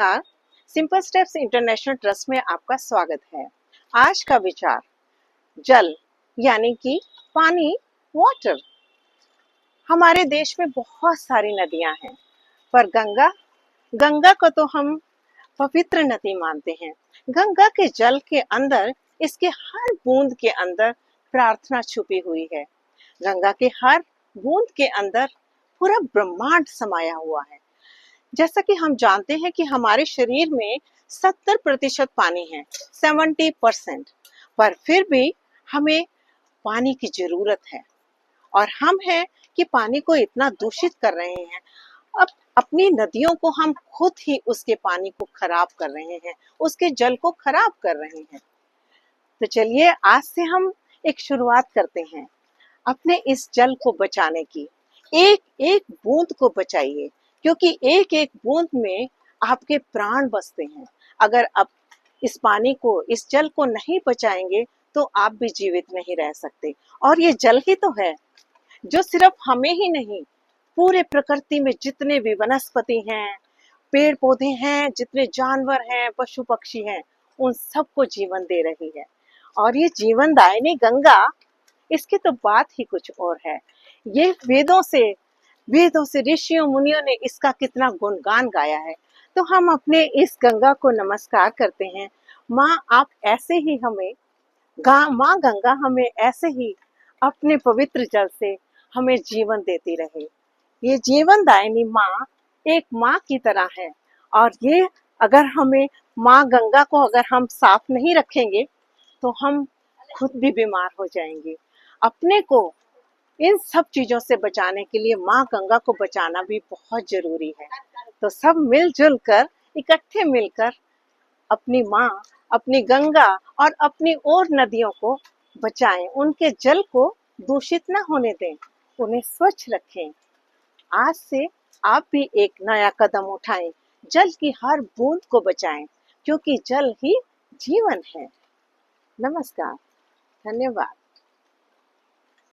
नमस्कार। Simple steps international trust में आपका स्वागत है। आज का विचार जल यानी कि पानी, वाटर। हमारे देश में बहुत सारी नदियां हैं, पर गंगा को तो हम पवित्र नदी मानते हैं। गंगा के जल के अंदर, इसके हर बूंद के अंदर प्रार्थना छुपी हुई है। गंगा के हर बूंद के अंदर पूरा ब्रह्मांड समाया हुआ है। जैसा कि हम जानते हैं कि हमारे शरीर में 70% पानी है, 70%, पर फिर भी हमें पानी की जरूरत है। और हम हैं कि पानी को इतना दूषित कर रहे हैं। अब अपनी नदियों को हम खुद ही उसके पानी को खराब कर रहे हैं, उसके जल को खराब कर रहे हैं। तो चलिए आज से हम एक शुरुआत करते हैं अपने इस जल को बचाने की। एक एक बूंद को बचाइए, क्योंकि एक एक बूंद में आपके प्राण बसते हैं। अगर आप इस पानी को, इस जल को नहीं बचाएंगे तो आप भी जीवित नहीं रह सकते। और ये जल ही तो है जो सिर्फ हमें ही नहीं, पूरे प्रकृति में जितने भी वनस्पति हैं, पेड़ पौधे हैं, जितने जानवर हैं, पशु पक्षी हैं, उन सबको जीवन दे रही है। और ये जीवनदायिनी गंगा, इसकी तो बात ही कुछ और है। ये वेदों से ऋषियों मुनियों ने इसका कितना गुणगान गाया है। तो हम अपने इस गंगा को नमस्कार करते हैं। माँ आप ऐसे ही हमें, माँ गंगा हमें ऐसे ही अपने पवित्र जल से हमें जीवन देती रहे। ये जीवनदायिनी माँ एक माँ की तरह है। और ये अगर हमें, माँ गंगा को अगर हम साफ नहीं रखेंगे तो हम खुद भी बीमार हो जाएंगे। अपने को इन सब चीजों से बचाने के लिए माँ गंगा को बचाना भी बहुत जरूरी है। तो सब मिलजुल कर, इकट्ठे मिलकर अपनी माँ, अपनी गंगा और अपनी और नदियों को बचाएं। उनके जल को दूषित न होने दें, उन्हें स्वच्छ रखें। आज से आप भी एक नया कदम उठाएं, जल की हर बूंद को बचाएं, क्योंकि जल ही जीवन है। नमस्कार, धन्यवाद।